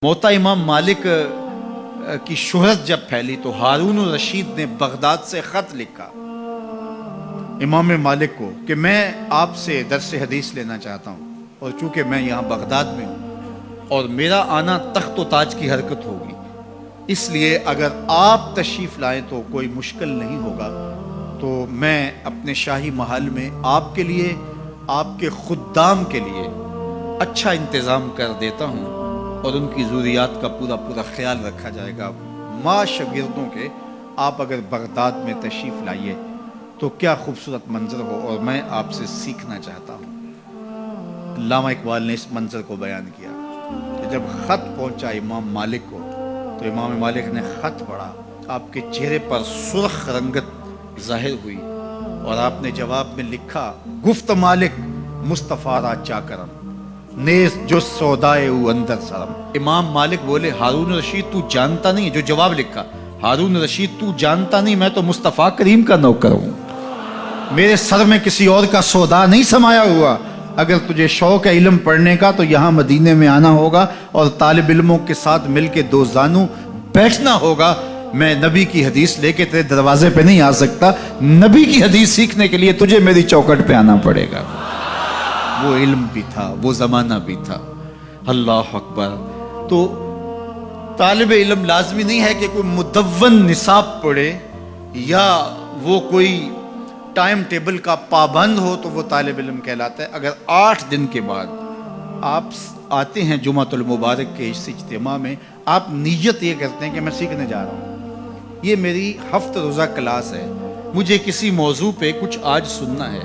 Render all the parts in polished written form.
موتا امام مالک کی شہرت جب پھیلی تو ہارون الرشید نے بغداد سے خط لکھا امام مالک کو کہ میں آپ سے درس حدیث لینا چاہتا ہوں، اور چونکہ میں یہاں بغداد میں ہوں اور میرا آنا تخت و تاج کی حرکت ہوگی، اس لیے اگر آپ تشریف لائیں تو کوئی مشکل نہیں ہوگا، تو میں اپنے شاہی محل میں آپ کے لیے، آپ کے خدام کے لیے اچھا انتظام کر دیتا ہوں، اور ان کی ضروریات کا پورا خیال رکھا جائے گا۔ ماں شاگردوں کے آپ اگر بغداد میں تشریف لائیے تو کیا خوبصورت منظر ہو، اور میں آپ سے سیکھنا چاہتا ہوں۔ علامہ اقبال نے اس منظر کو بیان کیا کہ جب خط پہنچا امام مالک کو تو امام مالک نے خط پڑھا، آپ کے چہرے پر سرخ رنگت ظاہر ہوئی، اور آپ نے جواب میں لکھا، گفت مالک مصطفیٰ را چاکرم نیز جو سودائے او اندر سرم۔ امام مالک بولے، ہارون رشید تو جانتا نہیں، جو جواب لکھا، ہارون رشید تو جانتا نہیں میں تو مصطفیٰ کریم کا نوکر ہوں، میرے سر میں کسی اور کا سودا نہیں سمایا ہوا، اگر تجھے شوق ہے علم پڑھنے کا تو یہاں مدینے میں آنا ہوگا اور طالب علموں کے ساتھ مل کے دو زانو بیٹھنا ہوگا۔ میں نبی کی حدیث لے کے تیرے دروازے پہ نہیں آ سکتا، نبی کی حدیث سیکھنے کے لیے تجھے میری چوکٹ پہ آنا پڑے گا۔ وہ علم بھی تھا، وہ زمانہ بھی تھا۔ اللہ اکبر۔ تو طالب علم لازمی نہیں ہے کہ کوئی مدون نصاب پڑھے یا وہ کوئی ٹائم ٹیبل کا پابند ہو تو وہ طالب علم کہلاتا ہے۔ اگر 8 دن کے بعد آپ آتے ہیں جمعۃ المبارک کے اس اجتماع میں، آپ نیت یہ کرتے ہیں کہ میں سیکھنے جا رہا ہوں، یہ میری ہفتہ روزہ کلاس ہے، مجھے کسی موضوع پہ کچھ آج سننا ہے،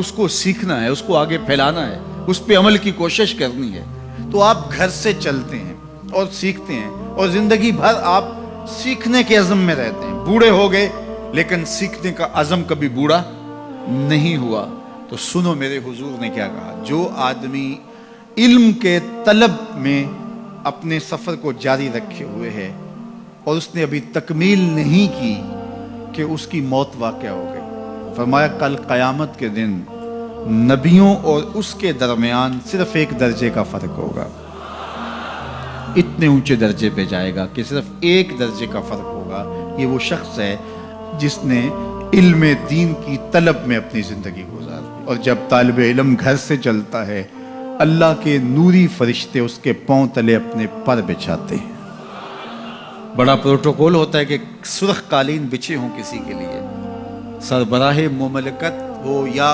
اس کو سیکھنا ہے، اس کو آگے پھیلانا ہے، اس پہ عمل کی کوشش کرنی ہے، تو آپ گھر سے چلتے ہیں اور سیکھتے ہیں، اور زندگی بھر آپ سیکھنے کے عزم میں رہتے ہیں۔ بوڑھے ہو گئے لیکن سیکھنے کا عزم کبھی بوڑھا نہیں ہوا۔ تو سنو میرے حضور نے کیا کہا، جو آدمی علم کے طلب میں اپنے سفر کو جاری رکھے ہوئے ہے اور اس نے ابھی تکمیل نہیں کی کہ اس کی موت واقع ہو گئی، فرمایا کل قیامت کے دن نبیوں اور اس کے درمیان صرف 1 درجے کا فرق ہوگا، اتنے اونچے درجے پہ جائے گا کہ صرف 1 درجے کا فرق ہوگا۔ یہ وہ شخص ہے جس نے علم دین کی طلب میں اپنی زندگی گزار دی، اور جب طالب علم گھر سے چلتا ہے اللہ کے نوری فرشتے اس کے پاؤں تلے اپنے پر بچھاتے ہیں۔ بڑا پروٹوکول ہوتا ہے کہ سرخ قالین بچھے ہوں کسی کے لیے، سربراہ مملکت ہو یا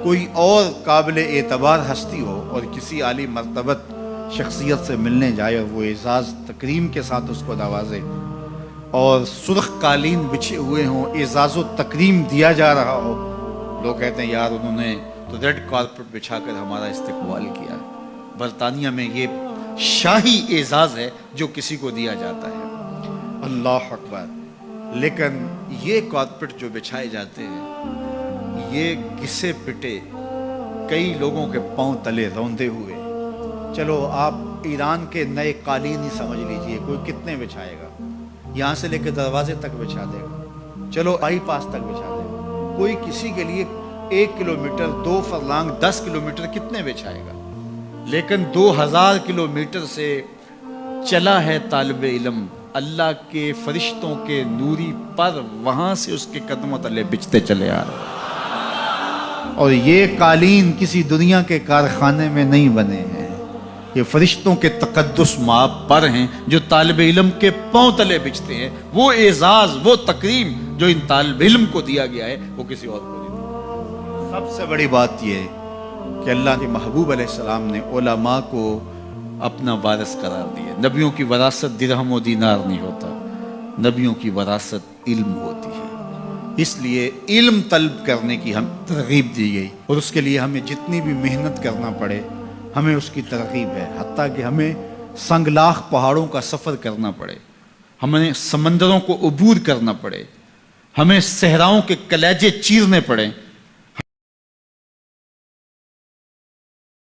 کوئی اور قابل اعتبار ہستی ہو، اور کسی عالی مرتبت شخصیت سے ملنے جائے اور وہ اعزاز تکریم کے ساتھ اس کو نوازے، اور سرخ قالین بچھے ہوئے ہوں، اعزاز و تکریم دیا جا رہا ہو، لوگ کہتے ہیں یار انہوں نے تو ریڈ کارپٹ بچھا کر ہمارا استقبال کیا۔ برطانیہ میں یہ شاہی اعزاز ہے جو کسی کو دیا جاتا ہے۔ اللہ اکبر۔ لیکن یہ کارپٹ جو بچھائے جاتے ہیں یہ گھسے پٹے کئی لوگوں کے پاؤں تلے روندے ہوئے، چلو آپ ایران کے نئے قالین ہی سمجھ لیجئے، کوئی کتنے بچھائے گا، یہاں سے لے کے دروازے تک بچھا دے گا، چلو بائی پاس تک بچھا دے گا، کوئی کسی کے لیے 1 کلومیٹر 2 فرلانگ 10 کلومیٹر کتنے بچھائے گا، لیکن 2000 کلومیٹر سے چلا ہے طالب علم اللہ کے فرشتوں کے نوری پر، وہاں سے اس کے قدموں تلے بچھتے چلے آ رہے، اور یہ قالین کسی دنیا کے کارخانے میں نہیں بنے ہیں، یہ فرشتوں کے تقدس مآب پر ہیں جو طالب علم کے پاؤں تلے بچھتے ہیں۔ وہ اعزاز، وہ تکریم جو ان طالب علم کو دیا گیا ہے وہ کسی اور کو نہیں دیا۔ سب سے بڑی بات یہ ہے کہ اللہ کے محبوب علیہ السلام نے علماء کو اپنا وارث قرار دیا۔ نبیوں کی وراثت درہم و دینار نہیں ہوتا، نبیوں کی وراثت علم ہوتی ہے، اس لیے علم طلب کرنے کی ہم ترغیب دی گئی، اور اس کے لیے ہمیں جتنی بھی محنت کرنا پڑے ہمیں اس کی ترغیب ہے، حتیٰ کہ ہمیں سنگلاخ پہاڑوں کا سفر کرنا پڑے، ہمیں سمندروں کو عبور کرنا پڑے، ہمیں صحراؤں کے کلیجے چیرنے پڑے،